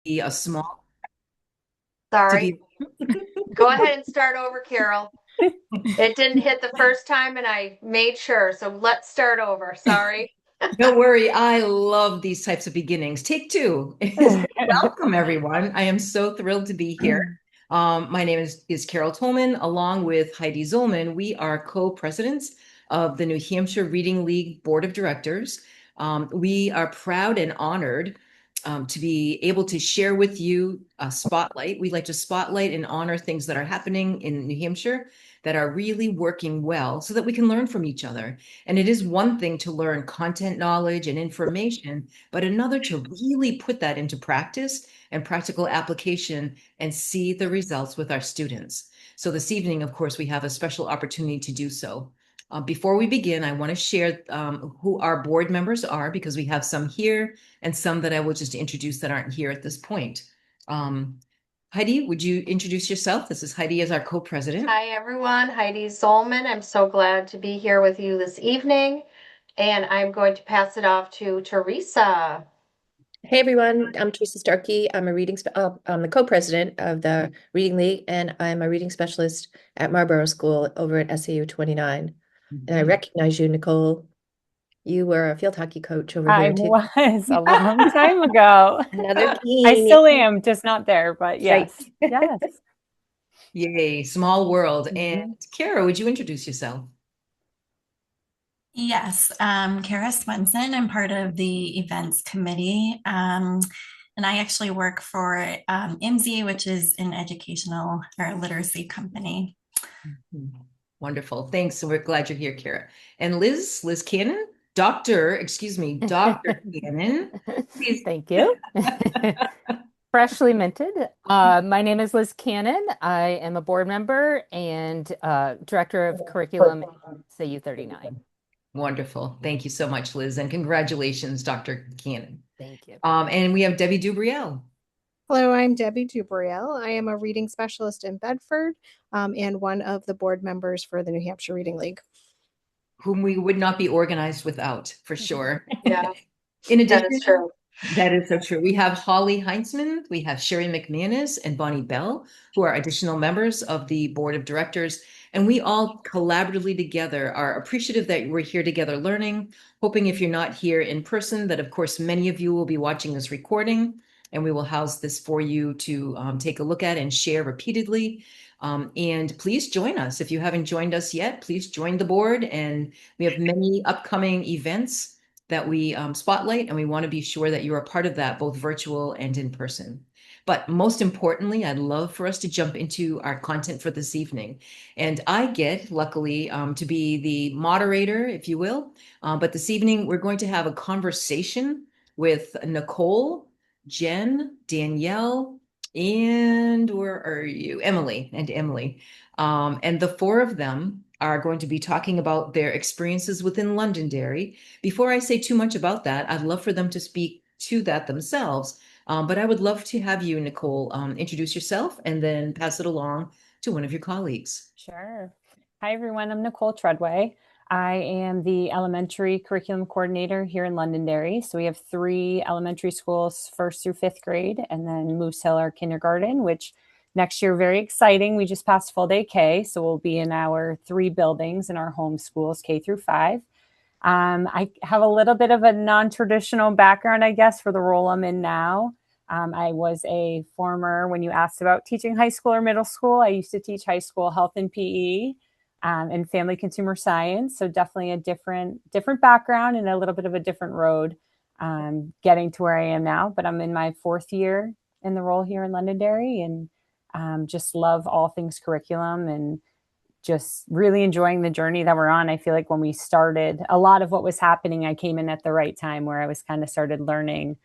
be a small to Sorry. be Go ahead and start over, Carol. It didn't hit the first time and I made sure. So let's start over. Sorry. Don't worry, I love these types of beginnings. Take two. Welcome, everyone. I am so thrilled to be here. My name is Carol Tolman, along with Heidi Zolman. We are co-presidents of the New Hampshire Reading League Board of Directors. We are proud and honored to be able to share with you a spotlight. We like to spotlight and honor things that are happening in New Hampshire that are really working well so that we can learn from each other. And it is one thing to learn content knowledge and information, but another to really put that into practice and practical application and see the results with our students. So this evening, of course, we have a special opportunity to do so. Before we begin, I want to share who our board members are because we have some here and some that I will just introduce that aren't here at this point. Um, Heidi, would you introduce yourself? This is Heidi as our co-president. Hi, everyone. Heidi Zolman. I'm so glad to be here with you this evening. And I'm going to pass it off to Teresa. Hey everyone, I'm Teresa Starkey. I'm the co-president of the Reading League, and I'm a reading specialist at Marlborough School over at SAU 29. And I Mhm. recognize you, Nicole. You were a field hockey coach over I here too. was a long time ago. Another I teen. still am, just not there, but That's right. yes, yes. Yay, small world. And Mhm. Kara, would you introduce yourself? Yes, Kara Swenson. I'm part of the events committee. And I actually work for IMSI, which is an educational or literacy company. Mhm. Wonderful. Thanks. And we're glad you're here, Kara. And Liz Cannon, Dr. Cannon. Please. Thank you. Freshly minted. My name is Liz Cannon. I am a board member and director of curriculum at SAU 39. Wonderful. Thank you so much, Liz. And congratulations, Dr. Cannon. Thank you. And we have Debbie Dubriel, Hello, I'm Debbie Dubriel. I am a reading specialist in Bedford and one of the board members for the New Hampshire Reading League. whom we would not be organized without, for sure. Yeah, In that is addition, true. that is so true. We have Holly Heinzman, we have Sherry McManus, and Bonnie Bell, who are additional members of the board of directors. And we all collaboratively together are appreciative that we're here together learning, hoping if you're not here in person, that of course many of you will be watching this recording and we will house this for you to take a look at and share repeatedly. And please join us. If you haven't joined us yet, please join the board. And we have many upcoming events that we spotlight, and we want to be sure that you're a part of that, both virtual and in person. But most importantly, I'd love for us to jump into our content for this evening. And I get, luckily, to be the moderator, if you will. But this evening, we're going to have a conversation with Nicole, Jen, Danielle, and where are you? Emily. And the four of them are going to be talking about their experiences within Londonderry. Before I say too much about that, I'd love for them to speak to that themselves. But I would love to have you, Nicole, introduce yourself and then pass it along to one of your colleagues. Sure. Hi, everyone. I'm Nicole Treadway. I am the elementary curriculum coordinator here in Londonderry. So we have three elementary schools, first through fifth grade, and then Moose Hill, our kindergarten, which next year, very exciting. We just passed full day K. So we'll be in our three buildings in our home schools, K through 5. I have a little bit of a non-traditional background, I guess, for the role I'm in now. I was a former, when you asked about teaching high school or middle school, I used to teach high school health and PE and family consumer science. So definitely a different background and a little bit of a different road getting to where I am now. But I'm in my fourth year in the role here in Londonderry and just love all things curriculum and just really enjoying the journey that we're on. I feel like when we started, a lot of what was happening, I came in at the right time where I was kind of started learning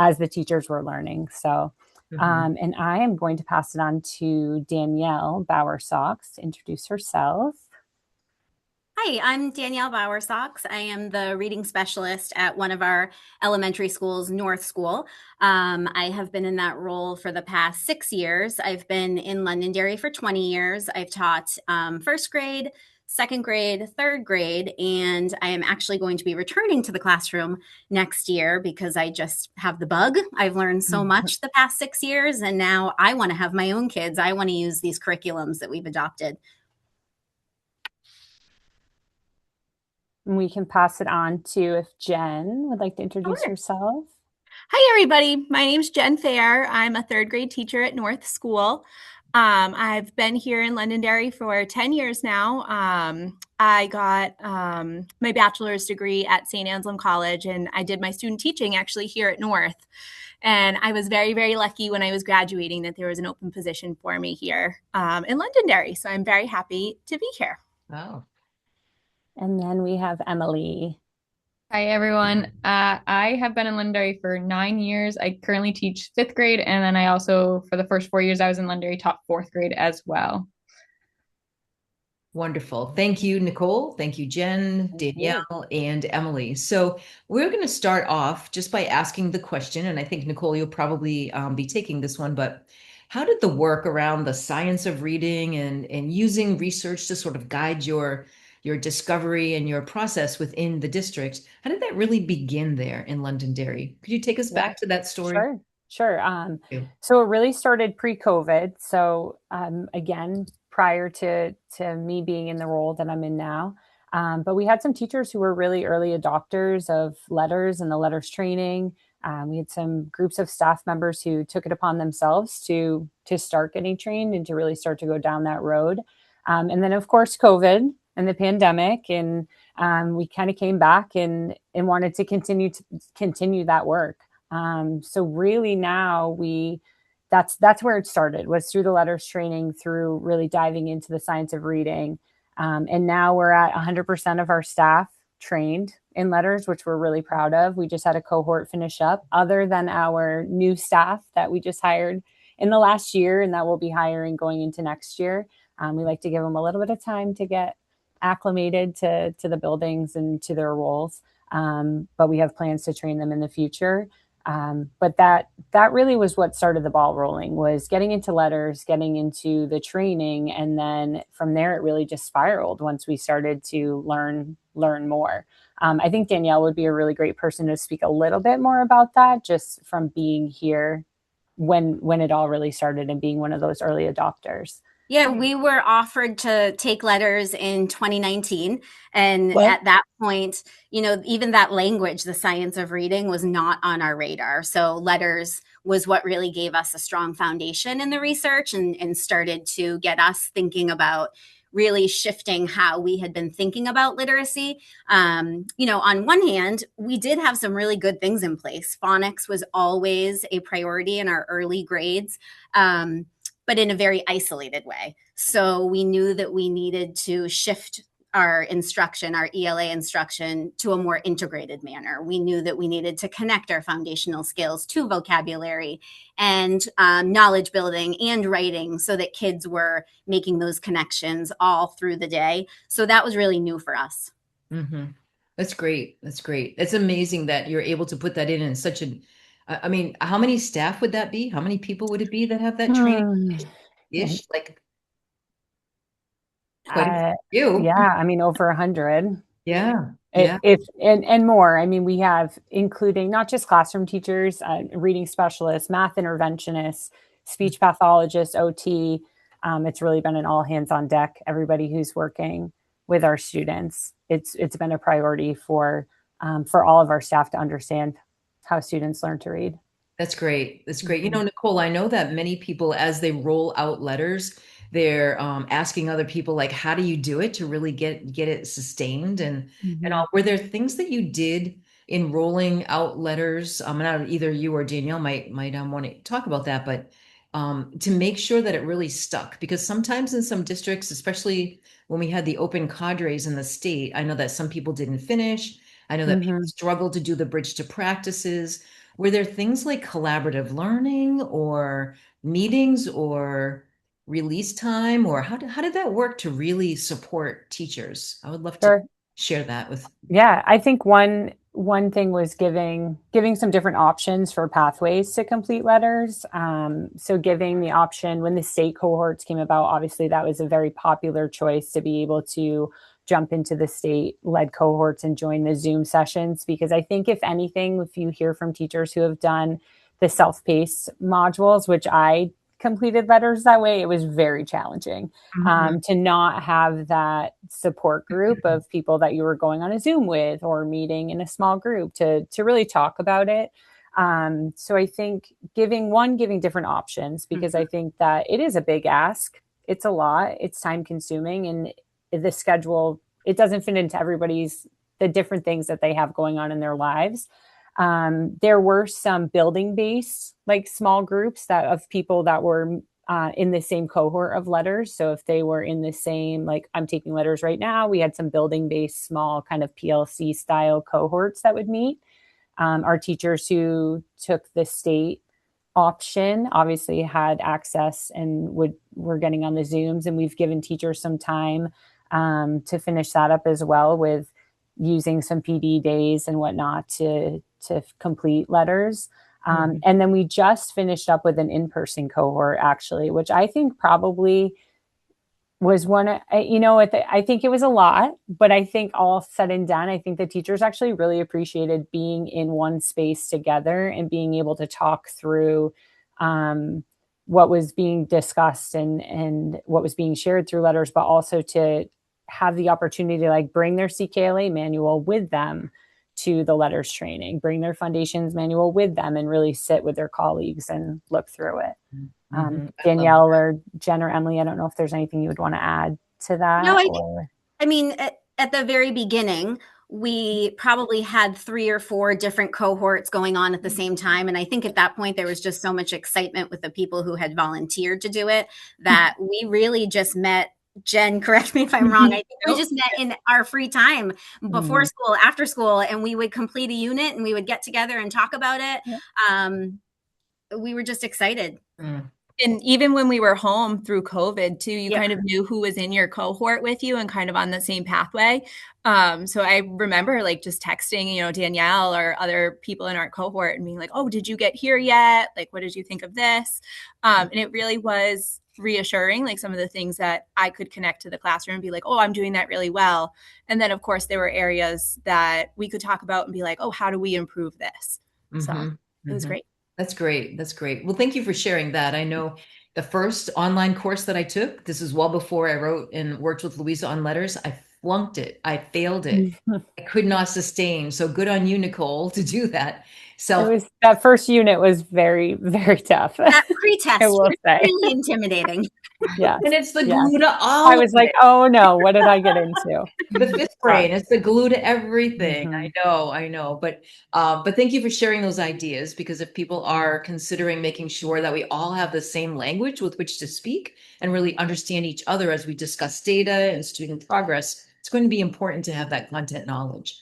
as the teachers were learning. So, Mhm. and I am going to pass it on to Danielle Bowersox to introduce herself. Hi, I'm Danielle Bowersox. I am the reading specialist at one of our elementary schools, North School. I have been in that role for the past 6 years. I've been in Londonderry for 20 years. I've taught first grade second grade, third grade, and I am actually going to be returning to the classroom next year because I just have the bug. I've learned so much the past 6 years, and now I want to have my own kids. I want to use these curriculums that we've adopted. We can pass it on to if Jen would like to introduce Sure. herself. Hi, everybody. My name's Jen Fair. I'm a third grade teacher at North School. I've been here in Londonderry for 10 years now. I got my bachelor's degree at St. Anselm College, and I did my student teaching actually here at North. And I was very, very lucky when I was graduating that there was an open position for me here in Londonderry. So I'm very happy to be here. Wow. And then we have Emily. Hi, everyone. I have been in Londonderry for 9 years. I currently teach fifth grade, and then I also, for the first 4 years I was in Londonderry, taught fourth grade as well. Wonderful. Thank you, Nicole. Thank you, Jen, Danielle, and Emily. So we're going to start off just by asking the question, and I think, Nicole, you'll probably be taking this one, but how did the work around the science of reading and using research to sort of guide your discovery and your process within the district, how did that really begin there in Londonderry? Could you take us back to that story? Sure. So it really started pre-COVID. So again, prior to me being in the role that I'm in now. But we had some teachers who were really early adopters of letters and the letters training. We had some groups of staff members who took it upon themselves to start getting trained and to really start to go down that road. And then, of course, COVID and the pandemic, and we kind of came back and wanted to continue that work. So really now that's where it started, was through the letters training, through really diving into the science of reading. And now we're at 100% of our staff trained in letters, which we're really proud of. We just had a cohort finish up, other than our new staff that we just hired in the last year and that we'll be hiring going into next year. We like to give them a little bit of time to get acclimated to the buildings and to their roles. But we have plans to train them in the future. But that really was what started the ball rolling, was getting into letters, getting into the training. And then from there, it really just spiraled once we started to learn more. I think Danielle would be a really great person to speak a little bit more about that, just from being here when it all really started and being one of those early adopters. Yeah, we were offered to take letters in 2019. And at that point, even that language, the science of reading, was not on our radar. So letters was what really gave us a strong foundation in the research and started to get us thinking about really shifting how we had been thinking about literacy. On one hand, we did have some really good things in place. Phonics was always a priority in our early grades. But in a very isolated way. So we knew that we needed to shift our instruction, our ELA instruction, to a more integrated manner. We knew that we needed to connect our foundational skills to vocabulary and knowledge building and writing, so that kids were making those connections all through the day. So that was really new for us. Mm-hmm. That's great. That's great. It's amazing that you're able to put that in such an, I mean, how many staff would that be? How many people would it be that have that training? Ish, like quite a few. Yeah, I mean, over 100. Yeah. And more. I mean, we have, including not just classroom teachers, reading specialists, math interventionists, speech pathologists, OT. It's really been an all hands on deck. Everybody who's working with our students, it's been a priority for all of our staff to understand how students learn to read. That's great. That's great. Nicole, I know that many people, as they roll out letters, they're asking other people, like, how do you do it to really get it sustained and all? Were there things that you did in rolling out letters? And either you or Danielle might want to talk about that, but to make sure that it really stuck, because sometimes in some districts, especially when we had the open cadres in the state, I know that some people didn't finish. I know that people struggled to do the bridge to practices. Were there things like collaborative learning or meetings or release time, or how did that work to really support teachers? I would love to share that with? Yeah, I think one thing was giving some different options for pathways to complete letters. So giving the option when the state cohorts came about, obviously that was a very popular choice to be able to jump into the state-led cohorts and join the Zoom sessions. Because I think if anything, if you hear from teachers who have done the self-paced modules, which I completed letters that way, it was very challenging to not have that support group of people that you were going on a Zoom with or meeting in a small group to really talk about it. So I think giving different options, because I think that it is a big ask. It's a lot. It's time consuming, and the schedule, it doesn't fit into the different things that they have going on in their lives. There were some building based, like small groups of people that were in the same cohort of letters. So if they were in the same, like I'm taking letters right now, we had some building based small kind of PLC style cohorts that would meet. Our teachers who took the state option obviously had access and were getting on the Zooms, and we've given teachers some time to finish that up as well with using some PD days and whatnot to complete letters. And then we just finished up with an in-person cohort, actually, which I think probably was I think it was a lot, but I think all said and done, I think the teachers actually really appreciated being in one space together and being able to talk through what was being discussed and what was being shared through letters, but also to have the opportunity to like bring their CKLA manual with them to the letters training, bring their foundations manual with them, and really sit with their colleagues and look through it. Danielle or Jen or Emily, I don't know if there's anything you would want to add to that. No, I mean, at the very beginning, we probably had 3 or 4 different cohorts going on at the same time. And I think at that point, there was just so much excitement with the people who had volunteered to do it that we really just met. Jen, correct me if I'm wrong. I think we just met in our free time before school, after school, and we would complete a unit and we would get together and talk about it. We were just excited. And even when we were home through COVID too, you kind of knew who was in your cohort with you and kind of on the same pathway. So I remember like just texting, Danielle or other people in our cohort and being like, oh, did you get here yet? Like, what did you think of this? And it really was reassuring, like some of the things that I could connect to the classroom and be like, oh, I'm doing that really well. And then of course there were areas that we could talk about and be like, oh, how do we improve this? So it was great. That's great. That's great. Well, thank you for sharing that. I know the first online course that I took, this is well before I wrote and worked with Louisa on letters. I flunked it. I failed it. I could not sustain. So good on you, Nicole, to do that. That first unit was very, very tough. That pre-test was really intimidating. Yeah. And it's the glue to all. I was like, oh no, what did I get into? The fifth brain, it's the glue to everything. I know. But thank you for sharing those ideas, because if people are considering making sure that we all have the same language with which to speak and really understand each other as we discuss data and student progress, it's going to be important to have that content knowledge.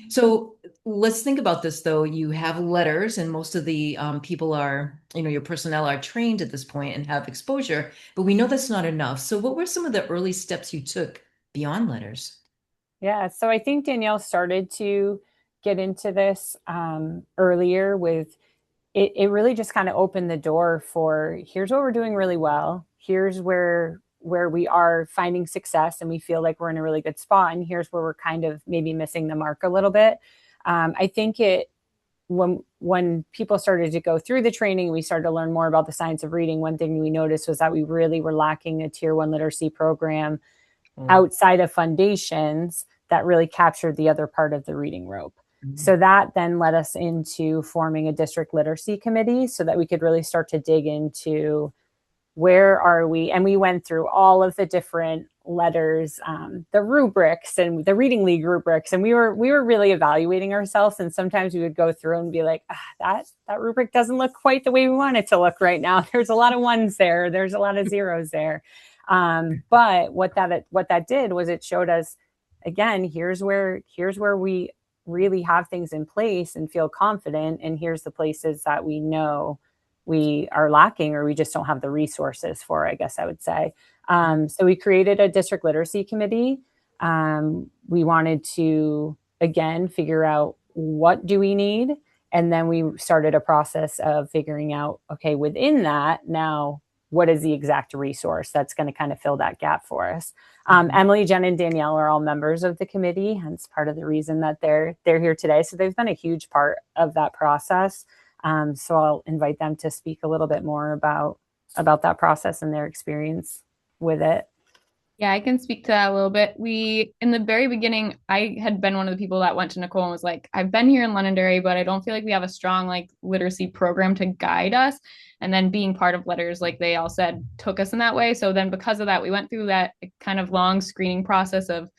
So let's think about this, though. You have letters, and most of the people are, your personnel are trained at this point and have exposure, but we know that's not enough. So what were some of the early steps you took beyond letters? Yeah, so I think Danielle started to get into this earlier with it. It really just kind of opened the door for, here's what we're doing really well. Here's where we are finding success and we feel like we're in a really good spot. And here's where we're kind of maybe missing the mark a little bit. I think when people started to go through the training, we started to learn more about the science of reading. One thing we noticed was that we really were lacking a tier 1 literacy program outside of foundations that really captured the other part of the reading rope. So that then led us into forming a district literacy committee so that we could really start to dig into where are we? And we went through all of the different letters, the rubrics and the reading league rubrics. And we were really evaluating ourselves. And sometimes we would go through and be like, that rubric doesn't look quite the way we want it to look right now. There's a lot of ones there. There's a lot of zeros there. But what that did was it showed us, again, here's where we really have things in place and feel confident. And here's the places that we know we are lacking, or we just don't have the resources for, I guess I would say. So we created a district literacy committee. We wanted to, again, figure out what do we need? And then we started a process of figuring out, okay, within that, now what is the exact resource that's going to kind of fill that gap for us? Emily, Jen, and Danielle are all members of the committee, hence part of the reason that they're here today. So they've been a huge part of that process. So I'll invite them to speak a little bit more about that process and their experience with it. Yeah, I can speak to that a little bit. In the very beginning, I had been one of the people that went to Nicole and was like, I've been here in Londonderry, but I don't feel like we have a strong like literacy program to guide us. And then being part of Letters, like they all said, took us in that way. So then because of that, we went through that kind of long screening process of,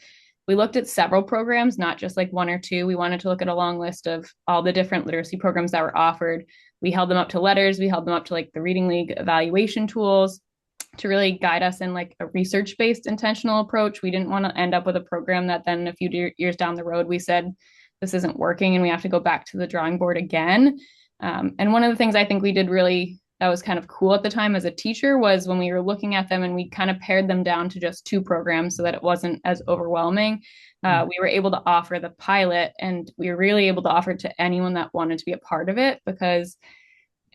we looked at several programs, not just like one or two. We wanted to look at a long list of all the different literacy programs that were offered. We held them up to Letters. We held them up to like the Reading League evaluation tools to really guide us in like a research-based intentional approach. We didn't want to end up with a program that then a few years down the road, we said, this isn't working and we have to go back to the drawing board again. And one of the things I think we did really, that was kind of cool at the time as a teacher, was when we were looking at them and we kind of pared them down to just 2 programs so that it wasn't as overwhelming. We were able to offer the pilot, and we were really able to offer it to anyone that wanted to be a part of it, because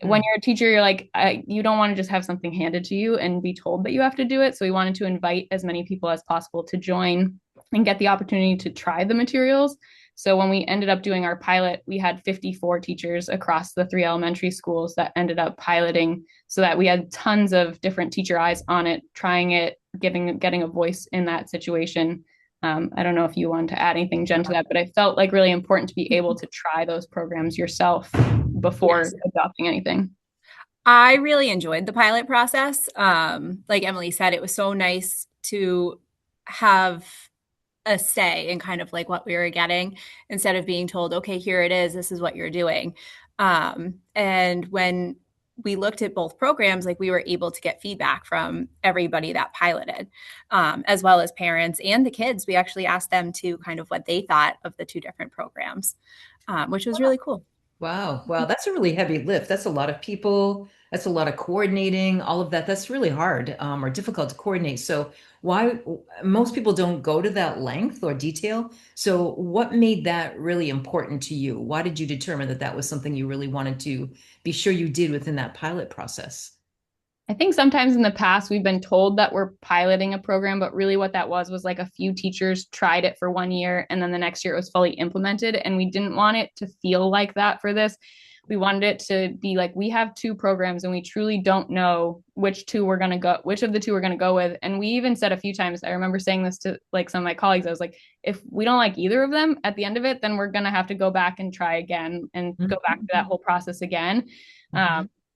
when you're a teacher, you're like, you don't want to just have something handed to you and be told that you have to do it. So we wanted to invite as many people as possible to join and get the opportunity to try the materials. So when we ended up doing our pilot, we had 54 teachers across the 3 elementary schools that ended up piloting, so that we had tons of different teacher eyes on it, trying it, getting a voice in that situation. I don't know if you want to add anything, Jen, to that, but I felt like really important to be able to try those programs yourself before adopting anything. I really enjoyed the pilot process. Like Emily said, it was so nice to have a say in kind of like what we were getting, instead of being told, okay, here it is, this is what you're doing. And when we looked at both programs, like we were able to get feedback from everybody that piloted, as well as parents and the kids. We actually asked them to kind of what they thought of the 2 different programs, which was really cool. Wow. That's a really heavy lift. That's a lot of people. That's a lot of coordinating, all of that. That's really hard, or difficult to coordinate. So why most people don't go to that length or detail. So what made that really important to you? Why did you determine that that was something you really wanted to be sure you did within that pilot process? I think sometimes in the past we've been told that we're piloting a program, but really what that was like a few teachers tried it for 1 year and then the next year it was fully implemented. And we didn't want it to feel like that for this. We wanted it to be like, we have 2 programs and we truly don't know which of the 2 we're going to go with. And we even said a few times, I remember saying this to like some of my colleagues, I was like, if we don't like either of them at the end of it, then we're going to have to go back and try again and go back to that whole process again.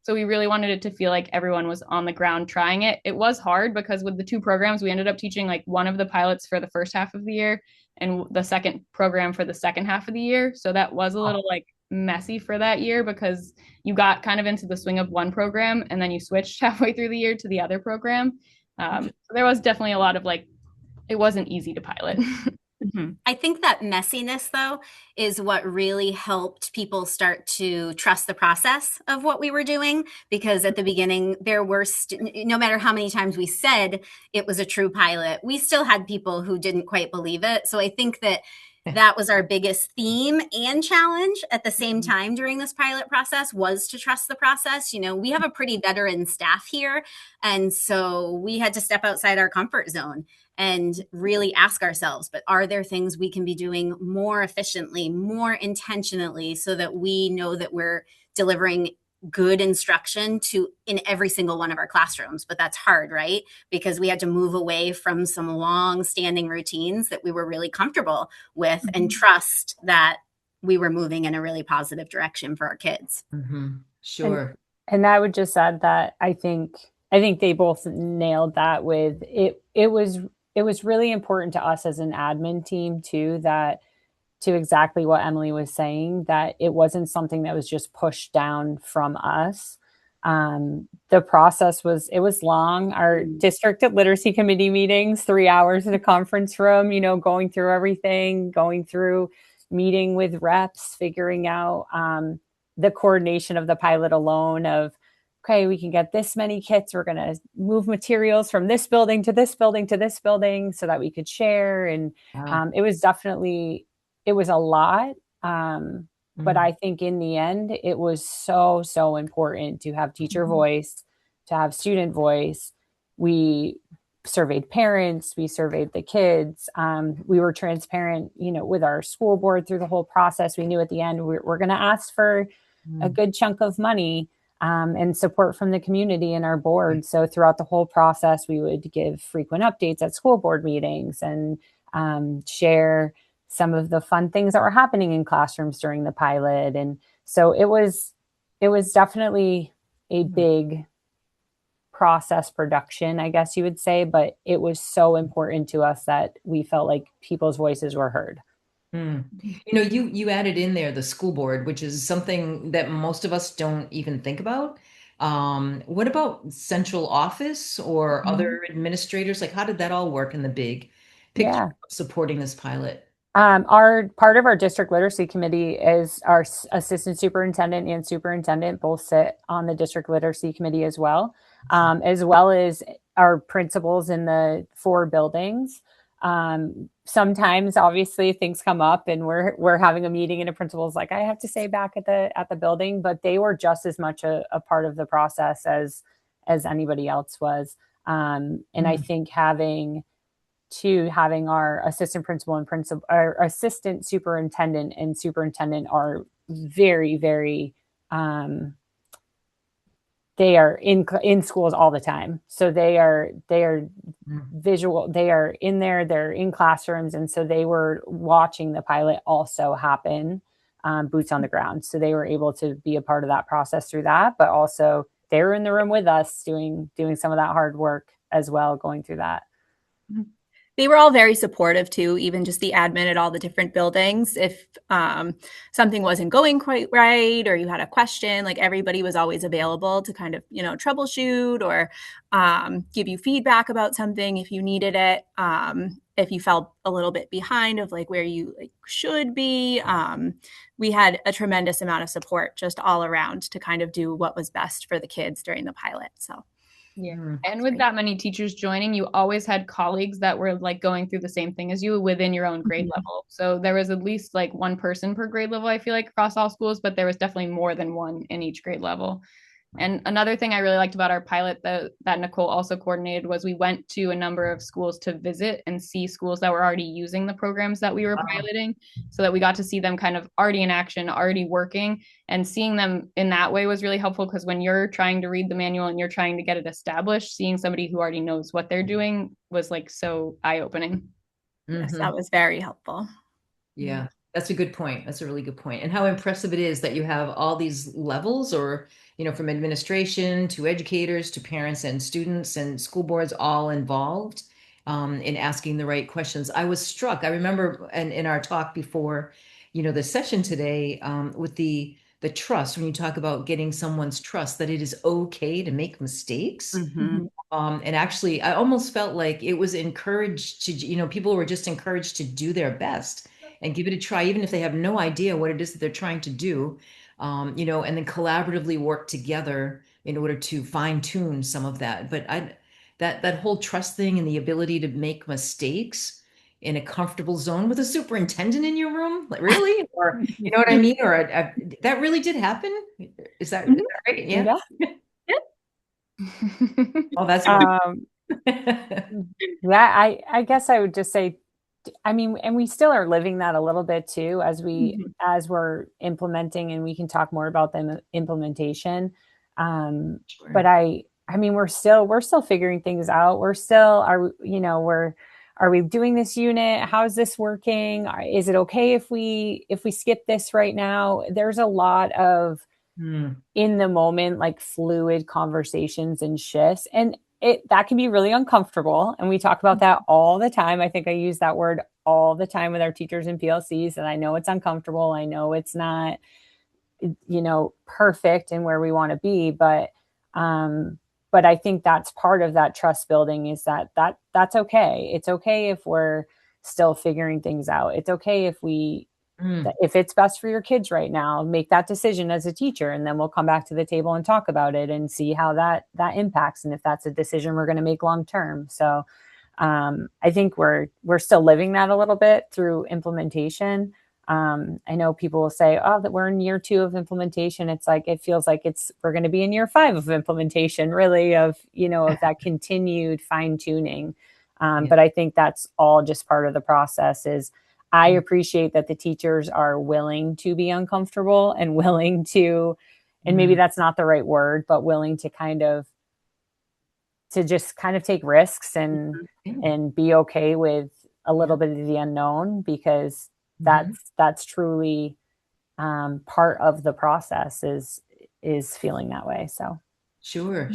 So we really wanted it to feel like everyone was on the ground trying it. It was hard because with the 2 programs, we ended up teaching like one of the pilots for the first half of the year and the second program for the second half of the year. So that was a little like messy for that year, because you got kind of into the swing of one program and then you switched halfway through the year to the other program. So there was definitely a lot of like, it wasn't easy to pilot. I think that messiness, though, is what really helped people start to trust the process of what we were doing. Because at the beginning, there were, no matter how many times we said it was a true pilot, we still had people who didn't quite believe it. So I think that that was our biggest theme and challenge at the same time during this pilot process, was to trust the process. You know, we have a pretty veteran staff here. And so we had to step outside our comfort zone and really ask ourselves, but are there things we can be doing more efficiently, more intentionally, so that we know that we're delivering good instruction in every single one of our classrooms? But that's hard, right? Because we had to move away from some long standing routines that we were really comfortable with and trust that we were moving in a really positive direction for our kids. Sure. And I would just add that I think they both nailed that with it. It was really important to us as an admin team too, that to exactly what Emily was saying, that it wasn't something that was just pushed down from us. The process was long. Our district literacy committee meetings, 3 hours in a conference room, going through everything, going through meeting with reps, figuring out the coordination of the pilot alone, of okay, we can get this many kits. We're going to move materials from this building to this building to this building so that we could share. And Wow. it was definitely, it was a lot. But I think in the end, it was so, so important to have teacher voice, to have student voice. We surveyed parents, we surveyed the kids. We were transparent, with our school board through the whole process. We knew at the end we're going to ask for a good chunk of money and support from the community and our board. So throughout the whole process, we would give frequent updates at school board meetings and share some of the fun things that were happening in classrooms during the pilot. And so it was definitely a big process production, I guess you would say, but it was so important to us that we felt like people's voices were heard. You added in there the school board, which is something that most of us don't even think about. What about central office or other administrators? Like, how did that all work in the big picture of supporting this pilot? Our part of our district literacy committee is our assistant superintendent and superintendent both sit on the district literacy committee as well as our principals in the 4 buildings. Sometimes obviously things come up and we're having a meeting and a principal's like, I have to say back at the building, but they were just as much a part of the process as anybody else was. And I think having our assistant principal and our assistant superintendent and superintendent are very, very, they are in schools all the time. So they are visual, they are in there, they're in classrooms. And so they were watching the pilot also happen, boots on the ground. So they were able to be a part of that process through that, but also they were in the room with us doing some of that hard work as well, going through that. They were all very supportive too, even just the admin at all the different buildings. If something wasn't going quite right or you had a question, like everybody was always available to kind of, troubleshoot or give you feedback about something if you needed it. If you felt a little bit behind of like where you should be, we had a tremendous amount of support just all around to kind of do what was best for the kids during the pilot. So. Yeah. And with that many teachers joining, you always had colleagues that were like going through the same thing as you within your own grade level. So there was at least like one person per grade level, I feel like, across all schools, but there was definitely more than one in each grade level. And another thing I really liked about our pilot that Nicole also coordinated was we went to a number of schools to visit and see schools that were already using the programs that we were piloting, so that we got to see them kind of already in action, already working, and seeing them in that way was really helpful, because when you're trying to read the manual and you're trying to get it established, seeing somebody who already knows what they're doing was like so eye-opening. Yes, that was very helpful. Yeah. That's a good point. That's a really good point. And how impressive it is that you have all these levels, or, from administration to educators to parents and students and school boards all involved in asking the right questions. I was struck. I remember in our talk before, the session today with the trust, when you talk about getting someone's trust, that it is okay to make mistakes. And actually, I almost felt like it was encouraged to, people were just encouraged to do their best and give it a try, even if they have no idea what it is that they're trying to do, and then collaboratively work together in order to fine tune some of that. But that whole trust thing and the ability to make mistakes in a comfortable zone with a superintendent in your room, like really, or you know what I mean, or that really did happen. Is that right? Yeah. Oh, that's yeah. I guess I would just say, and we still are living that a little bit too, as we're implementing, and we can talk more about the implementation. Sure. But we're still figuring things out. Are we doing this unit? How is this working? Is it okay if we skip this right now? There's a lot of in the moment, like fluid conversations and shifts, and that can be really uncomfortable. And we talk about that all the time. I think I use that word all the time with our teachers and PLCs. And I know it's uncomfortable. I know it's not, perfect in where we want to be, but I think that's part of that trust building, is that's okay. It's okay if we're still figuring things out. It's okay if we if it's best for your kids right now, make that decision as a teacher, and then we'll come back to the table and talk about it and see how that impacts, and if that's a decision we're going to make long term. So I think we're still living that a little bit through implementation. I know people will say, oh, that we're in year 2 of implementation. It's like, it feels like we're going to be in year 5 of implementation, really, of that continued fine tuning. But I think that's all just part of the process. Is I appreciate that the teachers are willing to be uncomfortable and willing to, and maybe that's not the right word, but willing to just take risks and be okay with a little bit of the unknown, because that's truly part of the process is feeling that way. So Sure.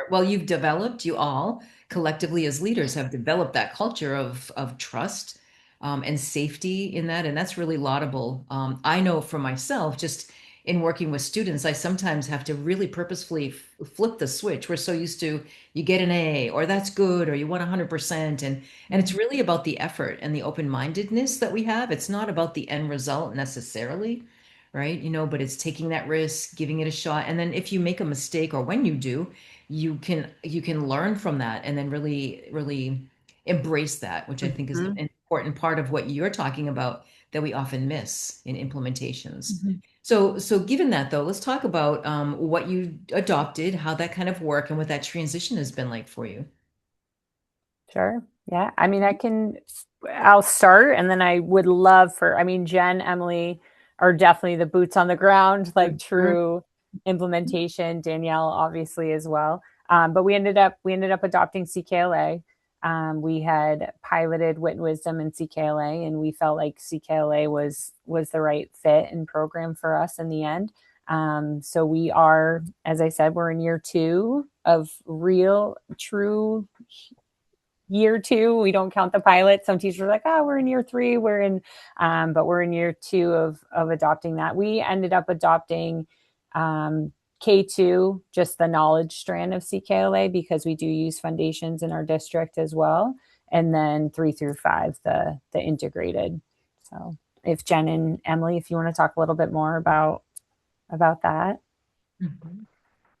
Well, you all collectively as leaders have developed that culture of trust and safety in that, and that's really laudable. I know for myself, just in working with students, I sometimes have to really purposefully flip the switch. We're so used to, you get an A, or that's good, or you want 100%, and it's really about the effort and the open-mindedness that we have. It's not about the end result necessarily, right? But it's taking that risk, giving it a shot. And then if you make a mistake, or when you do, you can learn from that, and then really, really embrace that, which I think is an important part of what you're talking about that we often miss in implementations. So given that, though, let's talk about what you adopted, how that kind of work, and what that transition has been like for you. Sure. Yeah. I mean, I'll start, and then I would love Jen, Emily are definitely the boots on the ground, like true implementation. Danielle, obviously, as well. But we ended up adopting CKLA. We had piloted Wit and Wisdom in CKLA, and we felt like CKLA was the right fit and program for us in the end. So we are, as I said, we're in year 2 of real, true year 2. We don't count the pilot. Some teachers are like, we're in year 3. But we're in year 2 of adopting that. We ended up adopting K2, just the knowledge strand of CKLA, because we do use foundations in our district as well. And then 3 through 5, the integrated. So if Jen and Emily, if you want to talk a little bit more about that.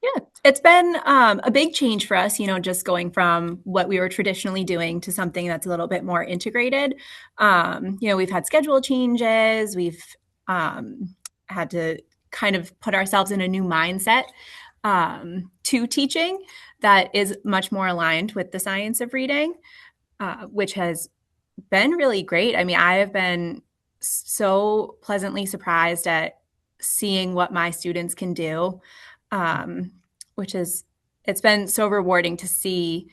Yeah, it's been a big change for us, just going from what we were traditionally doing to something that's a little bit more integrated. We've had schedule changes. We've had to kind of put ourselves in a new mindset to teaching that is much more aligned with the science of reading, which has been really great. I mean, I have been so pleasantly surprised at seeing what my students can do. It's been so rewarding to see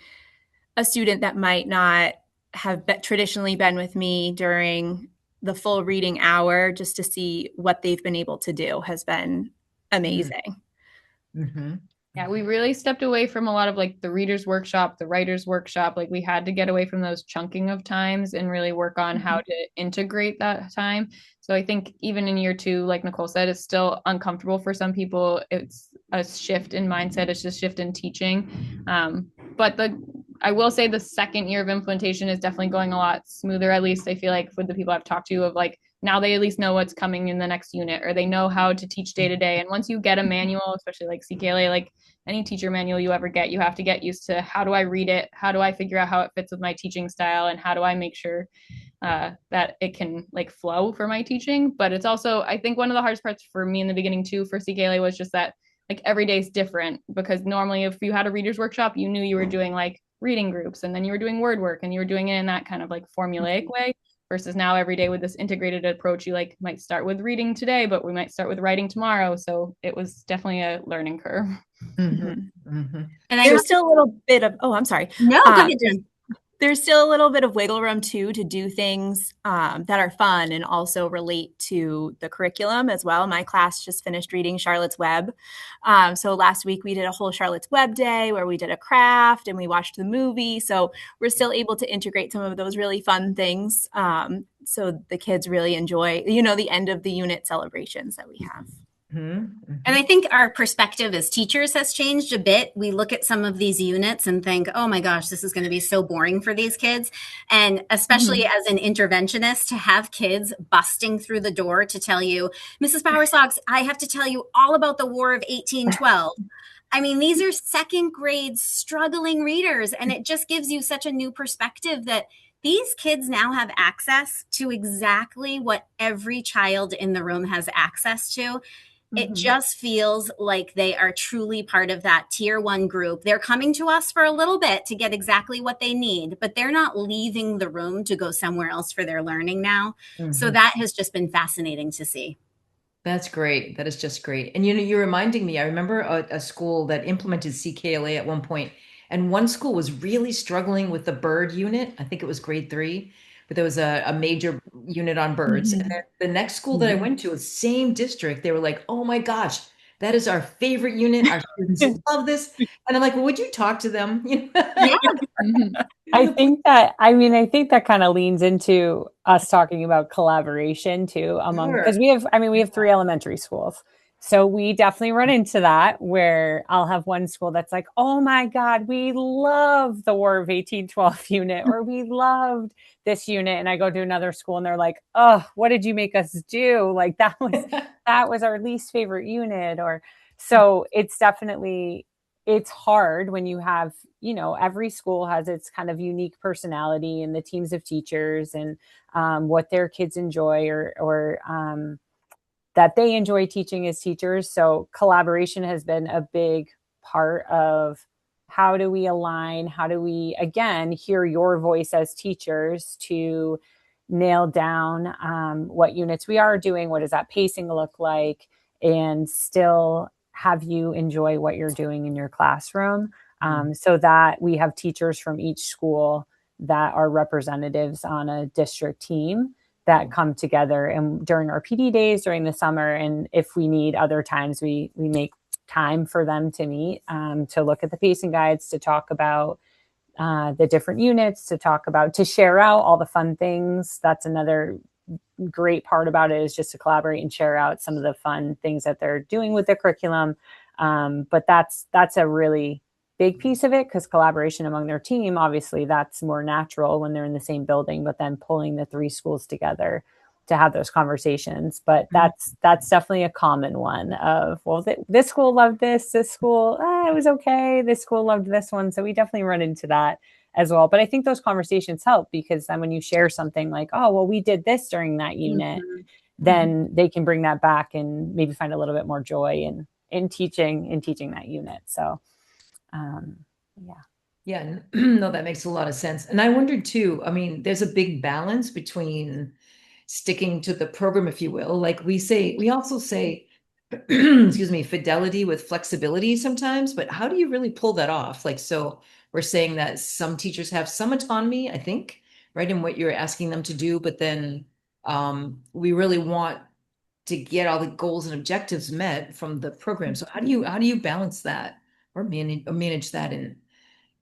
a student that might not have traditionally been with me during the full reading hour, just to see what they've been able to do has been amazing. Yeah, we really stepped away from a lot of like the reader's workshop, the writer's workshop. Like we had to get away from those chunking of times and really work on how to integrate that time. So I think even in year 2, like Nicole said, it's still uncomfortable for some people. It's a shift in mindset. It's just a shift in teaching. But I will say the second year of implementation is definitely going a lot smoother. At least I feel like with the people I've talked to, of like, now they at least know what's coming in the next unit, or they know how to teach day to day. And once you get a manual, especially like CKLA, like any teacher manual you ever get, you have to get used to, how do I read it? How do I figure out how it fits with my teaching style? And how do I make sure that it can like flow for my teaching? But it's also, I think one of the hardest parts for me in the beginning too, for CKLA, was just that like every day is different, because normally if you had a reader's workshop, you knew you were doing like reading groups, and then you were doing word work, and you were doing it in that kind of like formulaic way. Versus now every day with this integrated approach, you like might start with reading today, but we might start with writing tomorrow. So it was definitely a learning curve. And there's still a little bit of, I'm sorry. No, go ahead, Jen. There's still a little bit of wiggle room too, to do things that are fun and also relate to the curriculum as well. My class just finished reading Charlotte's Web. So last week we did a whole Charlotte's Web day where we did a craft and we watched the movie. So we're still able to integrate some of those really fun things. So the kids really enjoy, the end of the unit celebrations that we have. And I think our perspective as teachers has changed a bit. We look at some of these units and think, oh my gosh, this is going to be so boring for these kids. And especially as an interventionist, to have kids busting through the door to tell you, Mrs. Bowersox, I have to tell you all about the War of 1812. I mean, these are second grade struggling readers, and it just gives you such a new perspective that these kids now have access to exactly what every child in the room has access to. It just feels like they are truly part of that tier 1 group. They're coming to us for a little bit to get exactly what they need, but they're not leaving the room to go somewhere else for their learning now. So that has just been fascinating to see. That's great. That is just great. And you're reminding me, I remember a school that implemented CKLA at one point, and one school was really struggling with the bird unit. I think it was grade 3, but there was a major unit on birds. And then the next school that I went to, same district, they were like, oh my gosh, that is our favorite unit. Our students love this. And I'm like, well, would you talk to them? I think that kind of leans into us talking about collaboration too because we have 3 elementary schools. So we definitely run into that where I'll have one school that's like, oh my God, we love the War of 1812 unit, or we loved this unit. And I go to another school and they're like, oh, what did you make us do? Like that was our least favorite unit. Or so it's hard when you have, every school has its kind of unique personality and the teams of teachers and what their kids enjoy or that they enjoy teaching as teachers. So collaboration has been a big part of how do we align? How do we, again, hear your voice as teachers to nail down what units we are doing? What does that pacing look like? And still have you enjoy what you're doing in your classroom, so that we have teachers from each school that are representatives on a district team that come together and during our PD days during the summer. And if we need other times, we make time for them to meet, to look at the pacing guides, to talk about the different units, to share out all the fun things. That's another great part about it, is just to collaborate and share out some of the fun things that they're doing with the curriculum. But that's a really big piece of it, because collaboration among their team, obviously that's more natural when they're in the same building, but then pulling the 3 schools together to have those conversations. But that's definitely a common one of, well, this school loved this school, it was okay. This school loved this one. So we definitely run into that as well. But I think those conversations help, because then when you share something like, oh, well, we did this during that unit, then they can bring that back and maybe find a little bit more joy in teaching that unit. So, yeah, no, that makes a lot of sense. And I wondered too, I mean, there's a big balance between sticking to the program, if you will. Like we also say, excuse me, fidelity with flexibility sometimes, but how do you really pull that off? Like, so we're saying that some teachers have some autonomy, I think, right, in what you're asking them to do, but then we really want to get all the goals and objectives met from the program. So how do you balance that or manage that in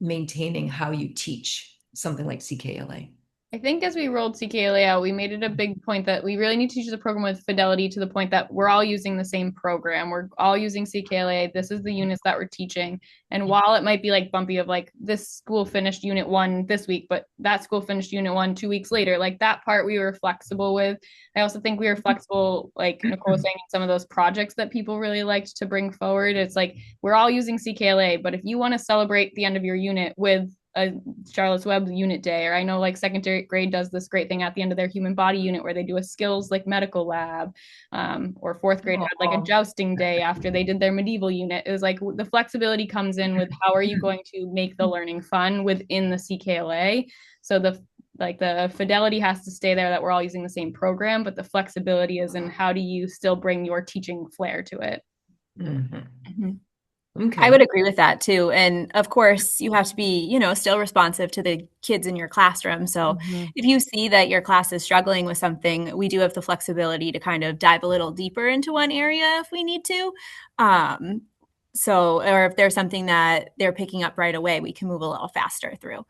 maintaining how you teach something like CKLA? I think as we rolled CKLA out, we made it a big point that we really need to teach the program with fidelity, to the point that we're all using the same program. We're all using CKLA. This is the units that we're teaching. And while it might be like bumpy of like, this school finished unit 1 this week, but that school finished unit 1 2 weeks later, like that part we were flexible with. I also think we were flexible, like Nicole was saying, in some of those projects that people really liked to bring forward. It's like, we're all using CKLA, but if you want to celebrate the end of your unit with a Charlotte's Web unit day, or I know like second grade does this great thing at the end of their human body unit where they do a skills like medical lab, or 4th grade had like a jousting day after they did their medieval unit. It was like the flexibility comes in with how are you going to make the learning fun within the CKLA. So the fidelity has to stay there, that we're all using the same program, but the flexibility is in how do you still bring your teaching flair to it. Okay. I would agree with that too. And of course, you have to be, still responsive to the kids in your classroom. So if you see that your class is struggling with something, we do have the flexibility to kind of dive a little deeper into one area if we need to. Or if there's something that they're picking up right away, we can move a little faster through.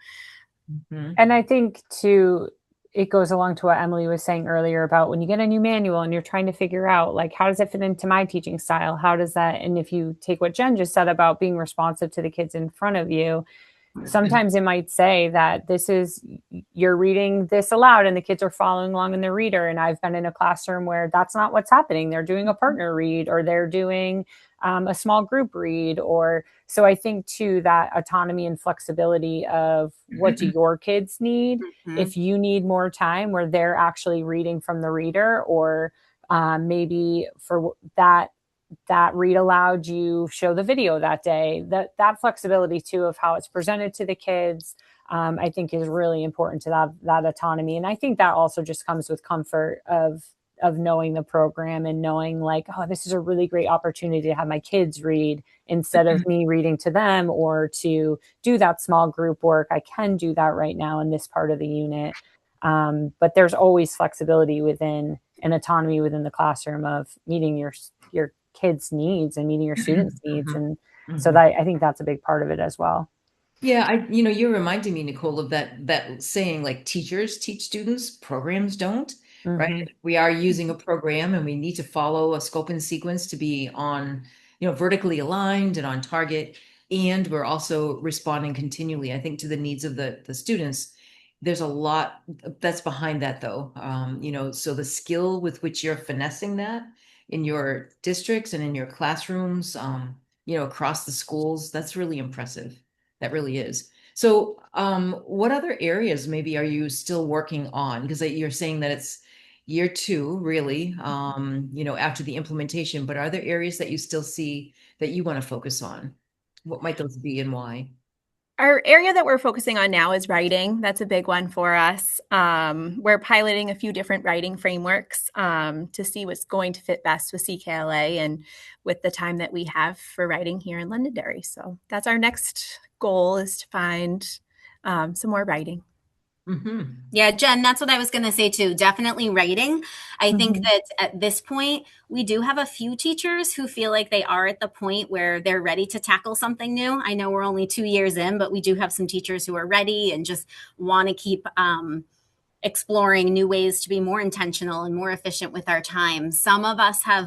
And I think too, it goes along to what Emily was saying earlier about when you get a new manual and you're trying to figure out, like, how does it fit into my teaching style? How does that, and if you take what Jen just said about being responsive to the kids in front of you, sometimes it might say that you're reading this aloud and the kids are following along in the reader. And I've been in a classroom where that's not what's happening. They're doing a partner read, or they're doing a small group read. So I think too, that autonomy and flexibility of what do your kids need? If you need more time where they're actually reading from the reader, or maybe for that read aloud, you show the video that day, that flexibility too of how it's presented to the kids, I think is really important to that autonomy. And I think that also just comes with comfort of knowing the program and knowing, like, oh, this is a really great opportunity to have my kids read instead of me reading to them, or to do that small group work. I can do that right now in this part of the unit. But there's always flexibility within and autonomy within the classroom of meeting your kids' needs and meeting your students' needs. And so that, I think that's a big part of it as well. Yeah, you're reminding me, Nicole, of that saying, like, teachers teach students, programs don't, right? We are using a program and we need to follow a scope and sequence to be on, vertically aligned and on target. And we're also responding continually, I think, to the needs of the students. There's a lot that's behind that, though. So the skill with which you're finessing that in your districts and in your classrooms, across the schools, that's really impressive. That really is. So, what other areas maybe are you still working on? Because you're saying that it's year 2, really, after the implementation, but are there areas that you still see that you want to focus on? What might those be and why? Our area that we're focusing on now is writing. That's a big one for us. We're piloting a few different writing frameworks to see what's going to fit best with CKLA and with the time that we have for writing here in Londonderry. So that's our next goal, is to find some more writing. Yeah, Jen, that's what I was going to say too. Definitely writing. I think that at this point, we do have a few teachers who feel like they are at the point where they're ready to tackle something new. I know we're only 2 years in, but we do have some teachers who are ready and just want to keep exploring new ways to be more intentional and more efficient with our time. Some of us have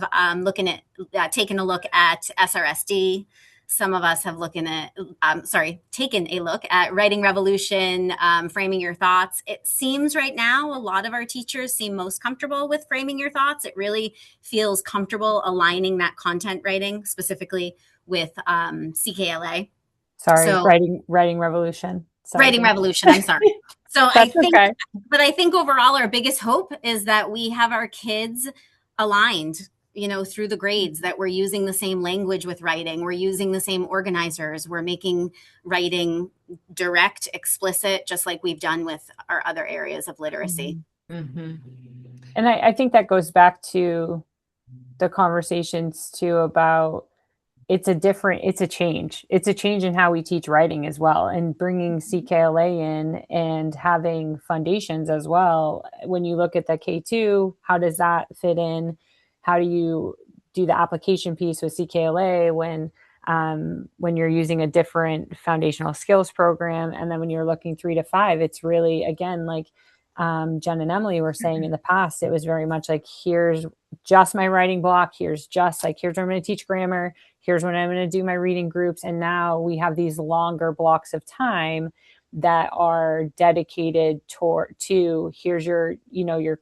taken a look at SRSD. Some of us have taken a look at Writing Revolution, Framing Your Thoughts. It seems right now a lot of our teachers seem most comfortable with Framing Your Thoughts. It really feels comfortable aligning that content writing specifically with CKLA. Writing Revolution. Writing Revolution, I'm sorry. So I think overall our biggest hope is that we have our kids aligned, through the grades, that we're using the same language with writing. We're using the same organizers. We're making writing direct, explicit, just like we've done with our other areas of literacy. And I think that goes back to the conversations too about it's a change. It's a change in how we teach writing as well, and bringing CKLA in and having foundations as well. When you look at the K2, how does that fit in? How do you do the application piece with CKLA when you're using a different foundational skills program? And then when you're looking 3 to 5, it's really, again, like Jen and Emily were saying in the past, it was very much like, here's just my writing block. Here's where I'm going to teach grammar. Here's when I'm going to do my reading groups. And now we have these longer blocks of time that are dedicated to here's your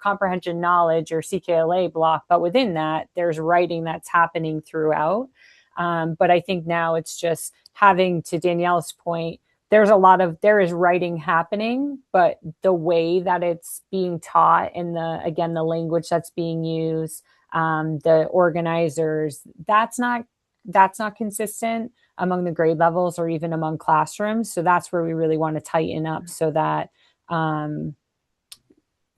comprehension knowledge, your CKLA block. But within that, there's writing that's happening throughout. But I think now it's just having, to Danielle's point, there is writing happening, but the way that it's being taught and the language that's being used, the organizers, that's not consistent among the grade levels or even among classrooms. So that's where we really want to tighten up so that,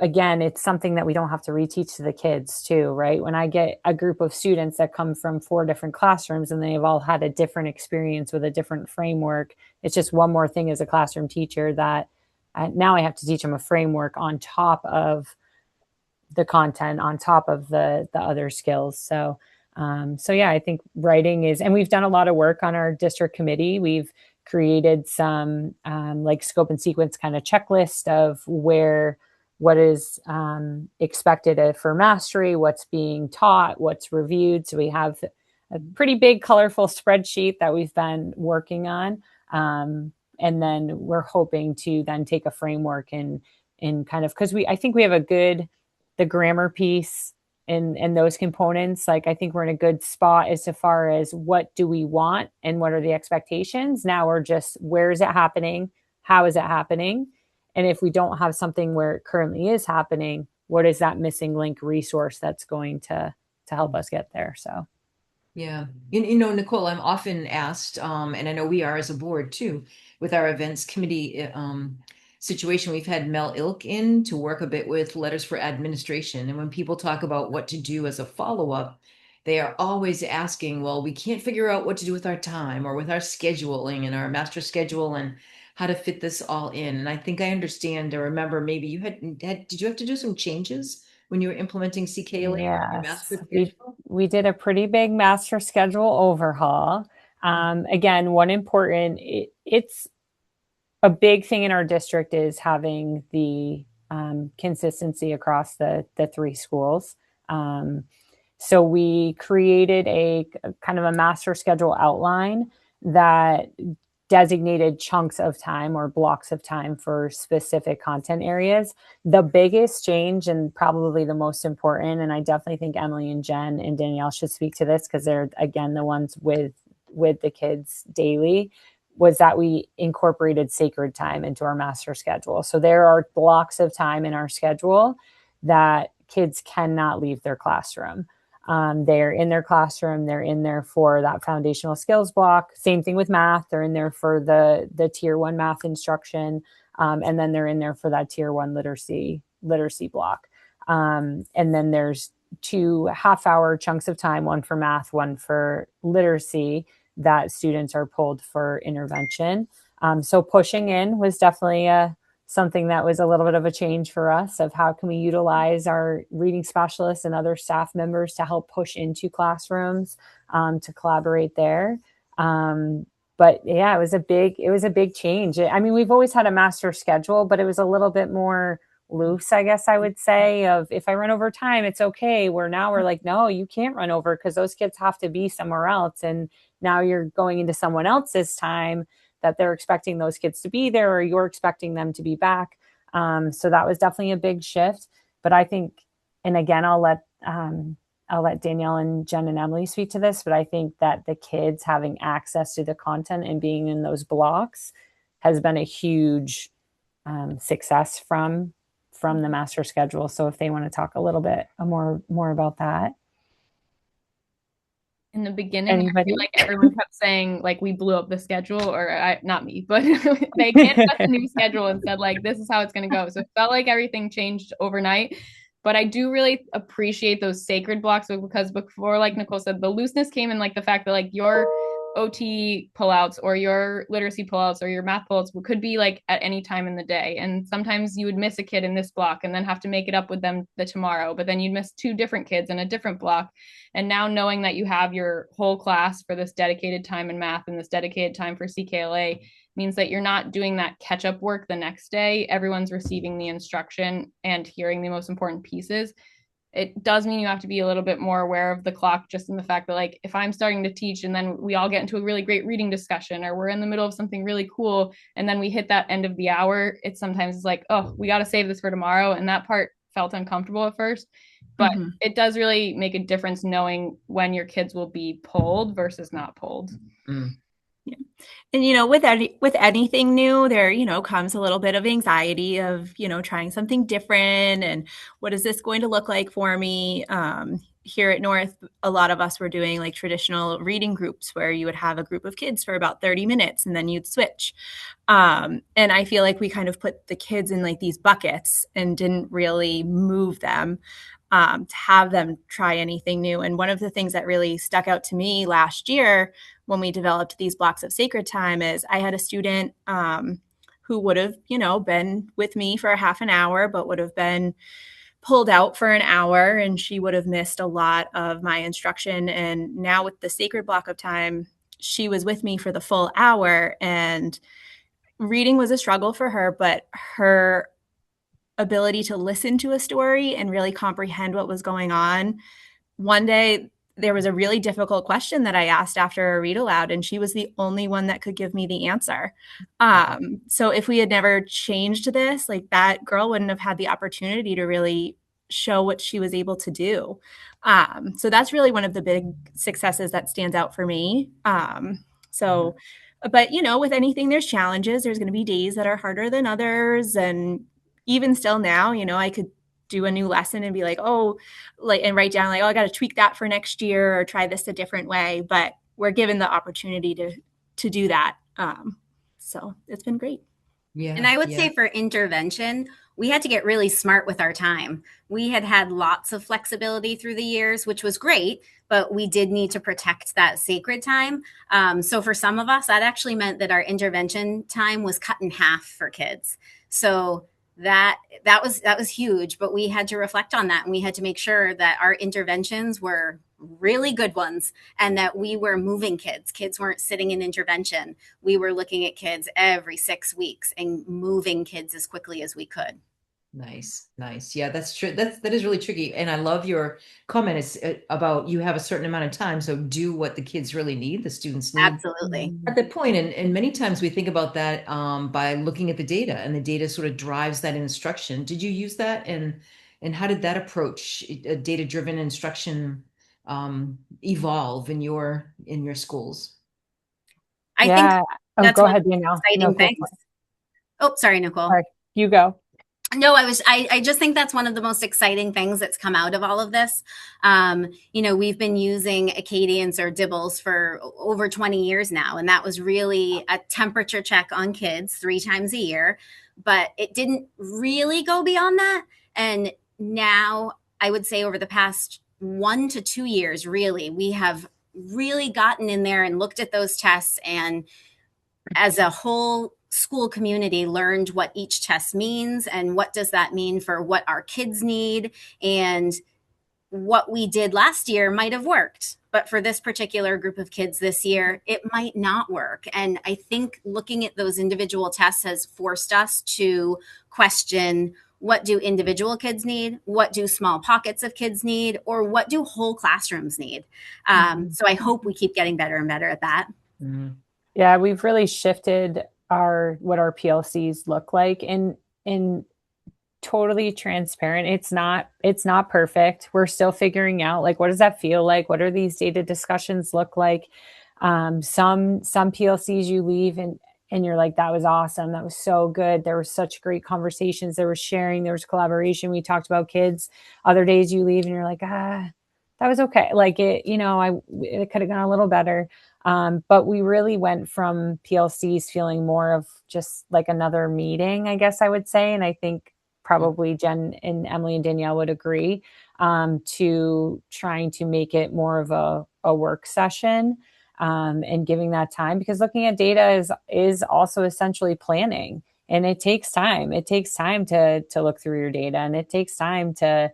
again, it's something that we don't have to reteach to the kids too, right? When I get a group of students that come from 4 different classrooms and they've all had a different experience with a different framework, it's just one more thing as a classroom teacher that now I have to teach them a framework on top of the content, on top of the other skills. So yeah, I think writing is, and we've done a lot of work on our district committee. We've created some like scope and sequence kind of checklist of where what is expected for mastery, what's being taught, what's reviewed. So we have a pretty big, colorful spreadsheet that we've been working on. And then we're hoping to then take a framework and kind of, because I think we have the grammar piece and those components. Like, I think we're in a good spot as far as what do we want and what are the expectations. Now we're just, where is it happening? How is it happening? And if we don't have something where it currently is happening, what is that missing link resource that's going to help us get there? So. Yeah. Nicole, I'm often asked, and I know we are as a board too, with our events committee situation, we've had Mel Ilk in to work a bit with letters for administration. And when people talk about what to do as a follow-up, they are always asking, well, we can't figure out what to do with our time or with our scheduling and our master schedule and how to fit this all in. And I think I understand or remember maybe you did you have to do some changes when you were implementing CKLA? Yes, we did a pretty big master schedule overhaul. Again, one important, it's a big thing in our district is having the consistency across the three schools. So we created a kind of a master schedule outline that designated chunks of time or blocks of time for specific content areas. The biggest change and probably the most important, and I definitely think Emily and Jen and Danielle should speak to this because they're, again, the ones with the kids daily, was that we incorporated sacred time into our master schedule. So there are blocks of time in our schedule that kids cannot leave their classroom. They're in their classroom. They're in there for that foundational skills block. Same thing with math. They're in there for the tier 1 math instruction. And then they're in there for that tier 1 literacy block. And then there's 2 half-hour chunks of time, one for math, one for literacy, that students are pulled for intervention. So pushing in was definitely something that was a little bit of a change for us of how can we utilize our reading specialists and other staff members to help push into classrooms to collaborate there. But yeah, it was a big change. I mean, we've always had a master schedule, but it was a little bit more loose, I guess I would say, of if I run over time, it's okay. Where now we're like, no, you can't run over because those kids have to be somewhere else. And now you're going into someone else's time that they're expecting those kids to be there or you're expecting them to be back. So that was definitely a big shift. But I think, and again, I'll let Danielle and Jen and Emily speak to this, but I think that the kids having access to the content and being in those blocks has been a huge success from the master schedule. So if they want to talk a little bit more about that. In the beginning, I feel like everyone kept saying like we blew up the schedule, or not me, but they handed us a new schedule and said like this is how it's going to go. So it felt like everything changed overnight. But I do really appreciate those sacred blocks because before, like Nicole said, the looseness came in like the fact that like your OT pullouts or your literacy pullouts or your math pullouts could be like at any time in the day. And sometimes you would miss a kid in this block and then have to make it up with them the tomorrow, but then you'd miss 2 different kids in a different block. And now knowing that you have your whole class for this dedicated time in math and this dedicated time for CKLA means that you're not doing that catch-up work the next day. Everyone's receiving the instruction and hearing the most important pieces. It does mean you have to be a little bit more aware of the clock, just in the fact that like if I'm starting to teach and then we all get into a really great reading discussion or we're in the middle of something really cool and then we hit that end of the hour, it sometimes is like, oh, we got to save this for tomorrow. And that part felt uncomfortable at first, but it does really make a difference knowing when your kids will be pulled versus not pulled. Yeah. And, with anything new, there, comes a little bit of anxiety of, trying something different. And what is this going to look like for me? Here at North, a lot of us were doing like traditional reading groups where you would have a group of kids for about 30 minutes and then you'd switch. And I feel like we kind of put the kids in like these buckets and didn't really move them to have them try anything new. And one of the things that really stuck out to me last year when we developed these blocks of sacred time is I had a student who would have, been with me for a half an hour, but would have been pulled out for an hour and she would have missed a lot of my instruction. And now with the sacred block of time, she was with me for the full hour and reading was a struggle for her, but her ability to listen to a story and really comprehend what was going on. One day, there was a really difficult question that I asked after a read aloud, and she was the only one that could give me the answer. So if we had never changed this, like, that girl wouldn't have had the opportunity to really show what she was able to do. So that's really one of the big successes that stands out for me. But with anything, there's challenges. There's going to be days that are harder than others. And even still now, I could do a new lesson and be like, and write down like, I got to tweak that for next year or try this a different way. But we're given the opportunity to do that. So it's been great. Yeah. And I would say for intervention, we had to get really smart with our time. We had lots of flexibility through the years, which was great, but we did need to protect that sacred time. So for some of us, that actually meant that our intervention time was cut in half for kids. So that was huge, but we had to reflect on that, and we had to make sure that our interventions were really good ones and that we were moving kids. Kids weren't sitting in intervention. We were looking at kids every 6 weeks and moving kids as quickly as we could. Nice. Yeah, that's true. That is really tricky. And I love your comment is about you have a certain amount of time, so do what the kids really need, the students need. Absolutely. At the point, and many times we think about that by looking at the data, and the data sort of drives that instruction. Did you use that, and how did that approach data-driven instruction evolve in your schools? I think that's go ahead, Danielle. Exciting things. Oh, sorry, Nicole. Sorry, you go. No, I just think that's one of the most exciting things that's come out of all of this. We've been using Acadians or Dibbles for over 20 years now, and that was really a temperature check on kids 3 times a year, but it didn't really go beyond that. And now I would say over the past 1 to 2 years, really, we have really gotten in there and looked at those tests, and as a whole school community learned what each test means and what does that mean for what our kids need. And what we did last year might have worked, but for this particular group of kids this year, it might not work. And I think looking at those individual tests has forced us to question, what do individual kids need? What do small pockets of kids need? Or what do whole classrooms need? So I hope we keep getting better and better at that. Mm-hmm. Yeah, we've really shifted what our PLCs look like, and totally transparent. It's not perfect. We're still figuring out, like, what does that feel like? What are these data discussions look like? Some PLCs you leave and you're like, that was awesome. That was so good. There were such great conversations. There was sharing, there was collaboration. We talked about kids. Other days you leave and you're like, that was okay. Like it could have gone a little better. But we really went from PLCs feeling more of just like another meeting, I guess I would say. And I think probably Jen and Emily and Danielle would agree, to trying to make it more of a work session, and giving that time, because looking at data is also essentially planning, and it takes time. It takes time to look through your data, and it takes time to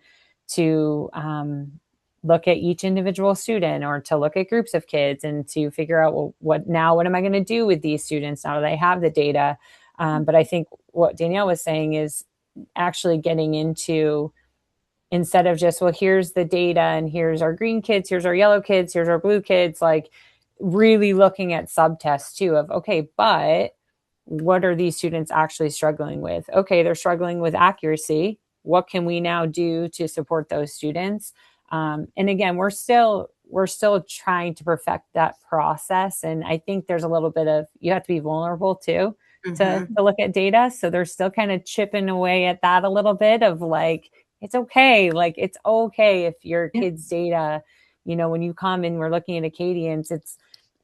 look at each individual student, or to look at groups of kids, and to figure out, well, what am I going to do with these students now that I have the data? But I think what Danielle was saying is actually getting into, instead of just, well, here's the data and here's our green kids, here's our yellow kids, here's our blue kids, like really looking at subtests too of, okay, but what are these students actually struggling with? Okay, they're struggling with accuracy. What can we now do to support those students? And again, we're still trying to perfect that process. And I think there's a little bit of, you have to be vulnerable too, to look at data. So they're still kind of chipping away at that a little bit of like, it's okay. Like, it's okay if your kid's data, when you come and we're looking at Acadians,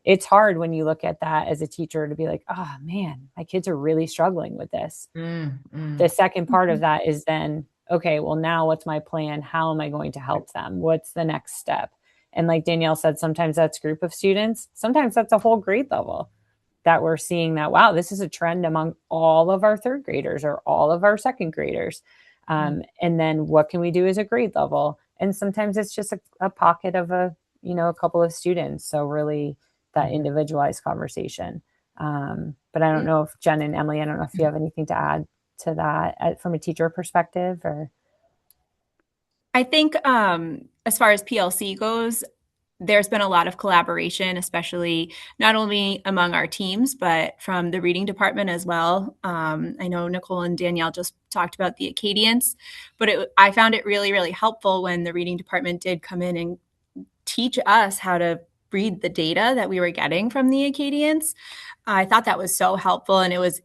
it's hard when you look at that as a teacher to be like, oh man, my kids are really struggling with this. The second part of that is then, okay, well, now what's my plan? How am I going to help them? What's the next step? And like Danielle said, sometimes that's a group of students. Sometimes that's a whole grade level that we're seeing that, wow, this is a trend among all of our third graders or all of our second graders. And then what can we do as a grade level? And sometimes it's just a pocket of a couple of students. So really that individualized conversation. But I don't know if Jen and Emily, I don't know if you have anything to add to that from a teacher perspective? Or I think as far as PLC goes, there's been a lot of collaboration, especially not only among our teams, but from the reading department as well. I know Nicole and Danielle just talked about the Acadians, but I found it really, really helpful when the reading department did come in and teach us how to read the data that we were getting from the Acadians. I thought that was so helpful, and it was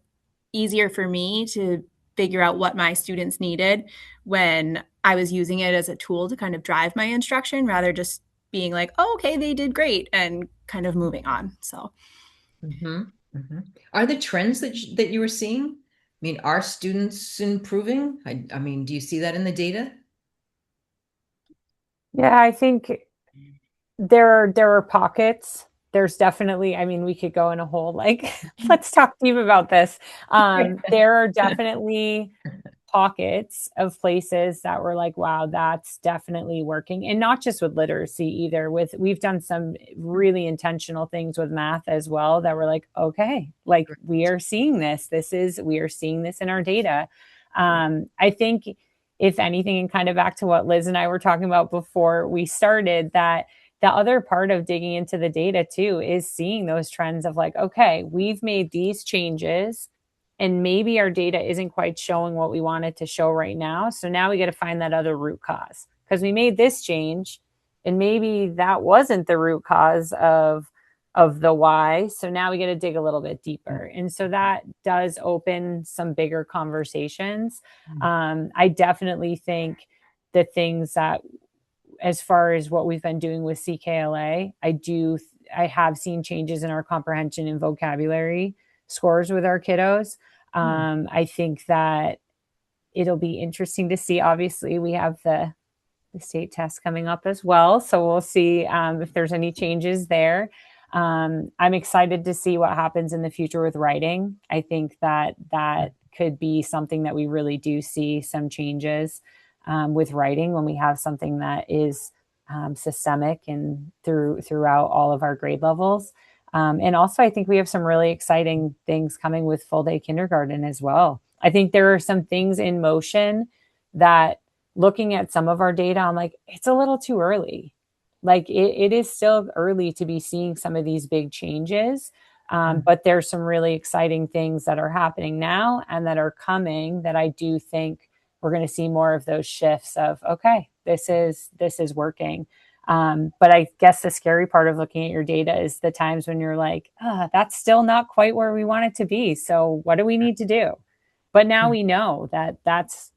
easier for me to figure out what my students needed when I was using it as a tool to kind of drive my instruction rather just being like, oh, okay, they did great, and kind of moving on. So, Are the trends that you were seeing? I mean, are students improving? I mean, do you see that in the data? yeah, I think there are pockets. There's definitely, I mean, we could go in a whole like, let's talk deep about this. There are definitely pockets of places that were like, wow, that's definitely working. And not just with literacy either. We've done some really intentional things with math as well that were like, okay, like we are seeing this. We are seeing this in our data. I think if anything, and kind of back to what Liz and I were talking about before we started, that the other part of digging into the data too is seeing those trends of like, okay, we've made these changes and maybe our data isn't quite showing what we want it to show right now. So now we got to find that other root cause because we made this change and maybe that wasn't the root cause of the why. So now we got to dig a little bit deeper. And so that does open some bigger conversations. I definitely think the things that, as far as what we've been doing with CKLA, I have seen changes in our comprehension and vocabulary scores with our kiddos. I think that it'll be interesting to see. Obviously, we have the state test coming up as well. So we'll see if there's any changes there. I'm excited to see what happens in the future with writing. I think that could be something that we really do see some changes with writing when we have something that is systemic and throughout all of our grade levels. And also, I think we have some really exciting things coming with full day kindergarten as well. I think there are some things in motion that, looking at some of our data, I'm like, it's a little too early. Like it is still early to be seeing some of these big changes. But there's some really exciting things that are happening now and that are coming that I do think we're going to see more of those shifts of, okay, this is working. But I guess the scary part of looking at your data is the times when you're like, that's still not quite where we want it to be. So what do we need to do? But now we know that that's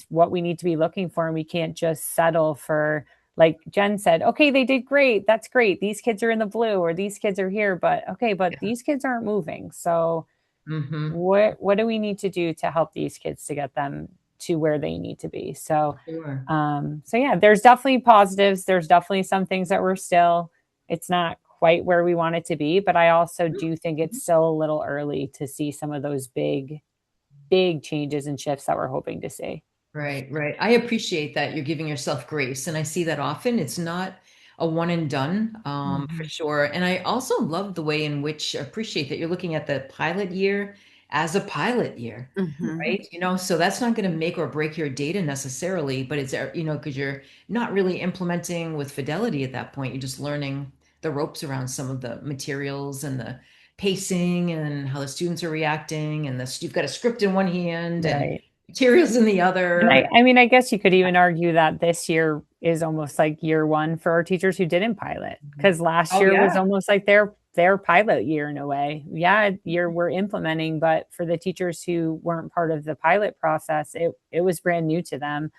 what we need to be looking for. And we can't just settle for, like Jen said, okay, they did great. That's great. These kids are in the blue or these kids are here, but these kids aren't moving. So what do we need to do to help these kids to get them to where they need to be? So, so yeah, there's definitely positives. There's definitely some things that it's not quite where we want it to be, but I also do think it's still a little early to see some of those big changes and shifts that we're hoping to see. Right. I appreciate that you're giving yourself grace. And I see that often. It's not a one and done, for sure. And I also love the way in which I appreciate that you're looking at the pilot year as a pilot year, right? So that's not going to make or break your data necessarily, but it's, because you're not really implementing with fidelity at that point. You're just learning the ropes around some of the materials and the pacing and how the students are reacting. And you've got a script in one hand and materials in the other. And I mean, I guess you could even argue that this year is almost like year one for our teachers who didn't pilot, because last year was almost like their pilot year in a way. We're implementing, but for the teachers who weren't part of the pilot process, it was brand new to them.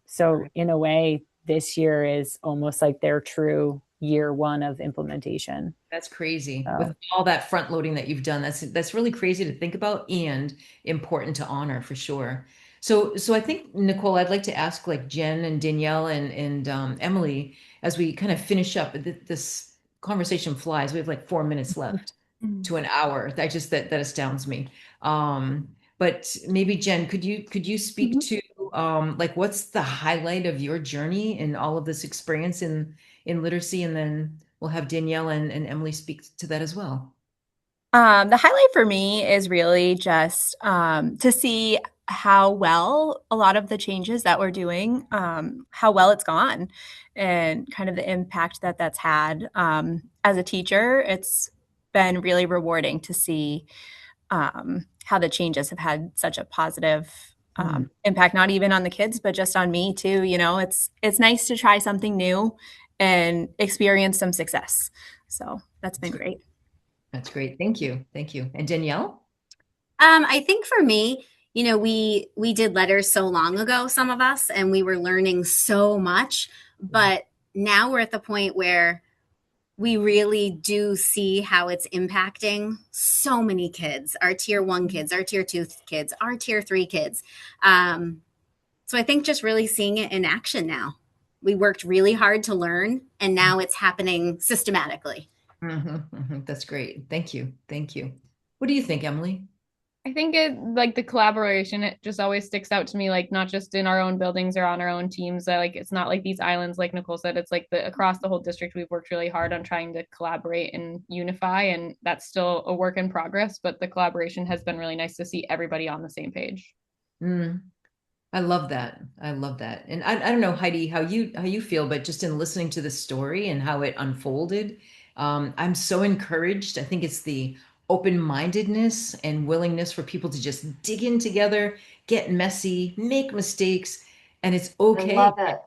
So in a way, this year is almost like their true year one of implementation. That's crazy. With all that front loading that you've done, that's really crazy to think about and important to honor for sure. So I think, Nicole, I'd like to ask like Jen and Danielle and Emily, as we kind of finish up, this conversation flies. We have like 4 minutes left to an hour. That astounds me. But maybe Jen, could you speak to like what's the highlight of your journey and all of this experience in literacy, and then we'll have Danielle and Emily speak to that as well. The highlight for me is really just to see how well a lot of the changes that we're doing, how well it's gone, and kind of the impact that that's had. As a teacher, it's been really rewarding to see how the changes have had such a positive impact, not even on the kids, but just on me too. You know, it's nice to try something new and experience some success. So that's been great. That's great. Thank you. Thank you. And Danielle? I think for me, you know, we did letters so long ago, some of us, and we were learning so much, but now we're at the point where we really do see how it's impacting so many kids, our tier 1 kids, our tier 2 kids, our tier 3 kids. So I think just really seeing it in action now. We worked really hard to learn, and now it's happening systematically. That's great. Thank you. Thank you. What do you think, Emily? I think it like the collaboration, it just always sticks out to me, like not just in our own buildings or on our own teams. Like it's not like these islands, like Nicole said, it's like across the whole district, we've worked really hard on trying to collaborate and unify, and that's still a work in progress, but the collaboration has been really nice to see everybody on the same page. I love that. I love that. And I don't know, Heidi, how you feel, but just in listening to the story and how it unfolded, I'm so encouraged. I think it's the open-mindedness and willingness for people to just dig in together, get messy, make mistakes, and it's okay. I love it.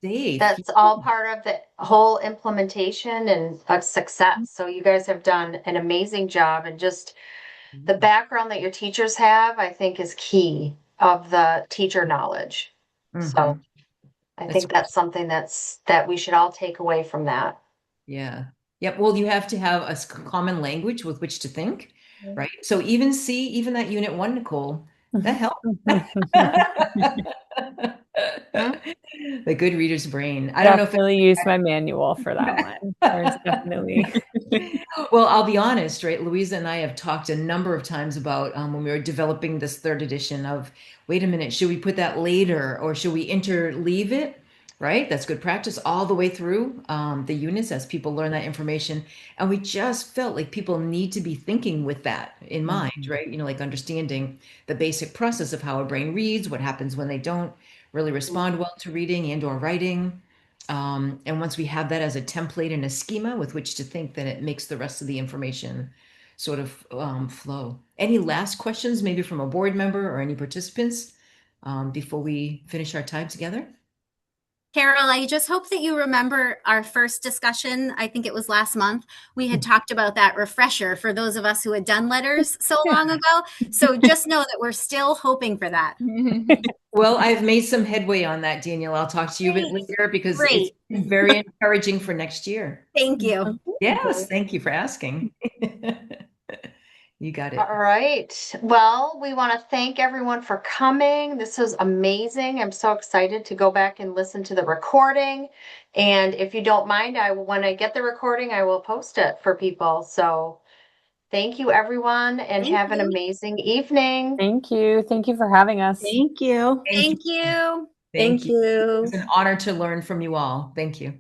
Safe. That's all part of the whole implementation and of success. So you guys have done an amazing job, and just the background that your teachers have, I think, is key of the teacher knowledge. So I think that's something that we should all take away from that. Yeah. Yep. Well, you have to have a common language with which to think, right? So even that unit 1, Nicole, that helped. The good reader's brain. I don't know if Definitely use my manual for that one. There's definitely. Well, I'll be honest, right? Louisa and I have talked a number of times about when we were developing this 3rd edition of, wait a minute, should we put that later or should we interleave it? Right? That's good practice all the way through the units as people learn that information. And we just felt like people need to be thinking with that in mind, right? You know, like understanding the basic process of how a brain reads, what happens when they don't really respond well to reading and or writing. And once we have that as a template and a schema with which to think, then it makes the rest of the information sort of flow. Any last questions, maybe from a board member or any participants before we finish our time together? Carol, I just hope that you remember our first discussion. I think it was last month. We had talked about that refresher for those of us who had done letters so long ago. So just know that we're still hoping for that. Well, I've made some headway on that, Danielle. I'll talk to you a bit later because it's very encouraging for next year. Thank you. Yes, thank you for asking. You got it. All right. Well, we want to thank everyone for coming. This was amazing. I'm so excited to go back and listen to the recording. And if you don't mind, when I get the recording, I will post it for people. So thank you, everyone, and have an amazing evening. Thank you. Thank you for having us. Thank you. Thank you. Thank you. It's an honor to learn from you all. Thank you.